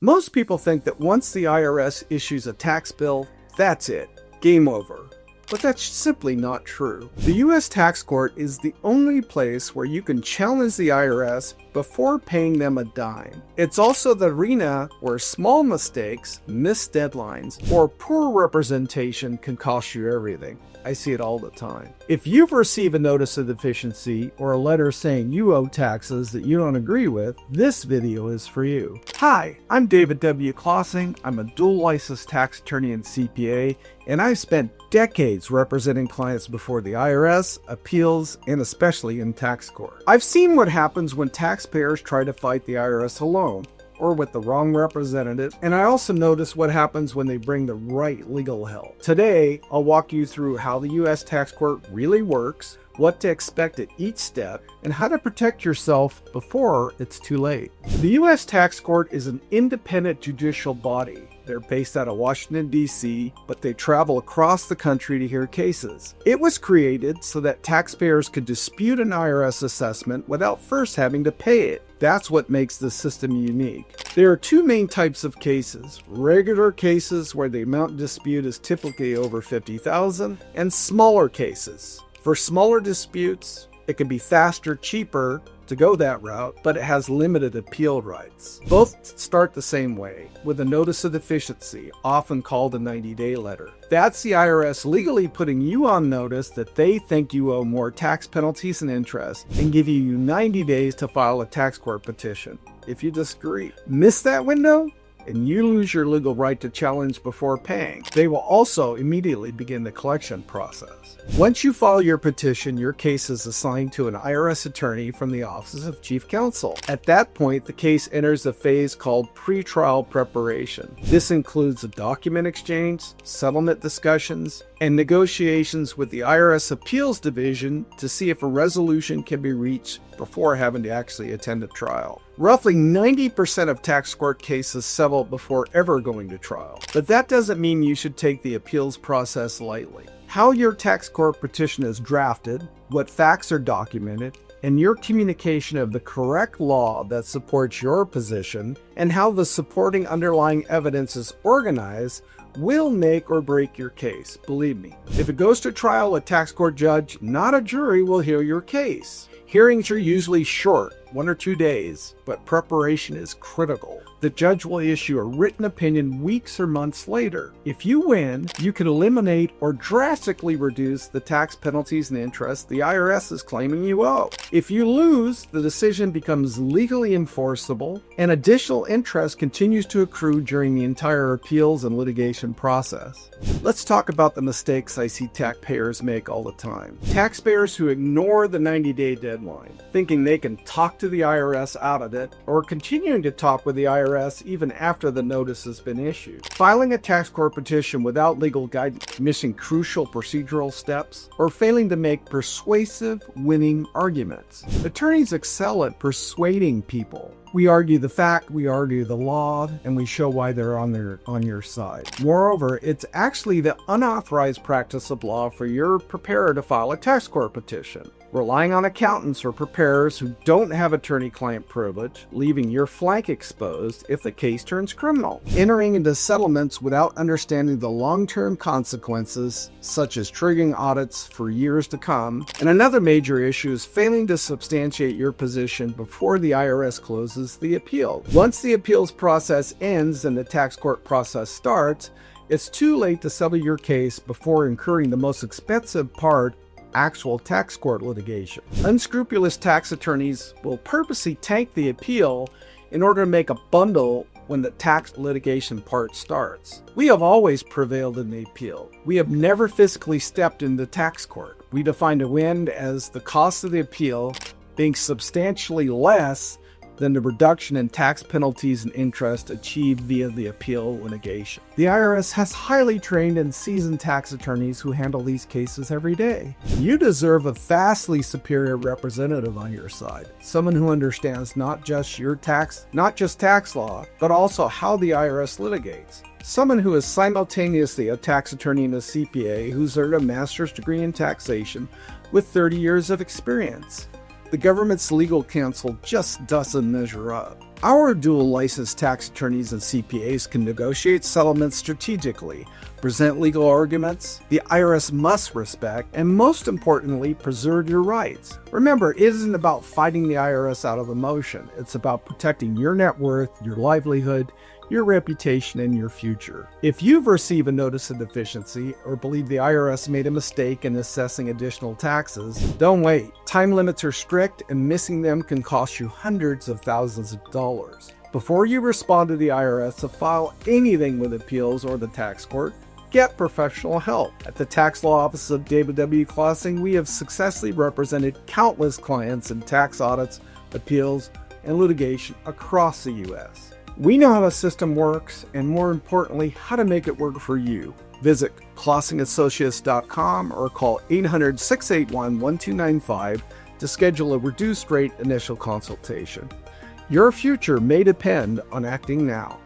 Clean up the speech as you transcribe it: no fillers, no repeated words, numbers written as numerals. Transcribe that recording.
Most people think that once the IRS issues a tax bill, that's it, game over. But that's simply not true. The U.S. tax court is the only place where you can challenge the IRS before paying them a dime. It's also the arena where small mistakes, missed deadlines, or poor representation can cost you everything. I see it all the time. If you've received a notice of deficiency or a letter saying you owe taxes that you don't agree with, this video is for you. Hi, I'm David W. Klasing. I'm a dual licensed tax attorney and CPA, and I've spent decades representing clients before the IRS, appeals, and especially in tax court. I've seen what happens when taxpayers try to fight the IRS alone, or with the wrong representative, and I also notice what happens when they bring the right legal help. Today, I'll walk you through how the U.S. tax court really works, what to expect at each step, and how to protect yourself before it's too late. The U.S. tax court is an independent judicial body. They're based out of Washington, D.C., but they travel across the country to hear cases. It was created so that taxpayers could dispute an IRS assessment without first having to pay it. That's what makes the system unique. There are two main types of cases: regular cases where the amount in dispute is typically over $50,000, and smaller cases. For smaller disputes, it can be faster, cheaper to go that route, but it has limited appeal rights. Both start the same way, with a notice of deficiency, often called a 90-day letter. That's the IRS legally putting you on notice that they think you owe more tax penalties and interest, and giving you 90 days to file a tax court petition. If you disagree, miss that window, and you lose your legal right to challenge before paying. They will also immediately begin the collection process. Once you file your petition, your case is assigned to an IRS attorney from the Office of Chief Counsel. At that point, the case enters a phase called pretrial preparation. This includes a document exchange, settlement discussions, and negotiations with the IRS Appeals Division to see if a resolution can be reached before having to actually attend a trial. Roughly 90% of tax court cases settle before ever going to trial, but that doesn't mean you should take the appeals process lightly. How your tax court petition is drafted, what facts are documented, and your communication of the correct law that supports your position, and how the supporting underlying evidence is organized will make or break your case. Believe me, if it goes to trial, a tax court judge, not a jury, will hear your case. Hearings are usually short, 1 or 2 days, but preparation is critical. The judge will issue a written opinion weeks or months later. If you win, you can eliminate or drastically reduce the tax penalties and interest the IRS is claiming you owe. If you lose, the decision becomes legally enforceable, and additional interest continues to accrue during the entire appeals and litigation process. Let's talk about the mistakes I see taxpayers make all the time. Taxpayers who ignore the 90-day deadline, thinking they can talk to the IRS out of it, or continuing to talk with the IRS even after the notice has been issued. Filing a tax court petition without legal guidance, missing crucial procedural steps, or failing to make persuasive, winning arguments. Attorneys excel at persuading people. We argue the fact, we argue the law, and we show why they're on your side. Moreover, it's actually the unauthorized practice of law for your preparer to file a tax court petition, relying on accountants or preparers who don't have attorney-client privilege, leaving your flank exposed if the case turns criminal. Entering into settlements without understanding the long-term consequences, such as triggering audits for years to come. And another major issue is failing to substantiate your position before the IRS closes the appeal. Once the appeals process ends and the tax court process starts, it's too late to settle your case before incurring the most expensive part, actual tax court litigation. Unscrupulous tax attorneys will purposely tank the appeal in order to make a bundle when the tax litigation part starts. We have always prevailed in the appeal. We have never physically stepped in the tax court. We define a win as the cost of the appeal being substantially less than the reduction in tax penalties and interest achieved via the appeal litigation. The IRS has highly trained and seasoned tax attorneys who handle these cases every day. You deserve a vastly superior representative on your side, someone who understands not just tax law, but also how the IRS litigates. Someone who is simultaneously a tax attorney and a CPA who's earned a master's degree in taxation with 30 years of experience. The government's legal counsel just doesn't measure up. Our dual licensed tax attorneys and CPAs can negotiate settlements strategically, present legal arguments the IRS must respect, and most importantly, preserve your rights. Remember, it isn't about fighting the IRS out of emotion. It's about protecting your net worth, your livelihood, your reputation, and your future. If you've received a notice of deficiency or believe the IRS made a mistake in assessing additional taxes, don't wait. Time limits are strict, and missing them can cost you hundreds of thousands of dollars. Before you respond to the IRS to file anything with appeals or the tax court, get professional help. At the Tax Law Office of David W. Klasing, we have successfully represented countless clients in tax audits, appeals, and litigation across the U.S. We know how the system works, and more importantly, how to make it work for you. Visit ClasingAssociates.com or call 800-681-1295 to schedule a reduced rate initial consultation. Your future may depend on acting now.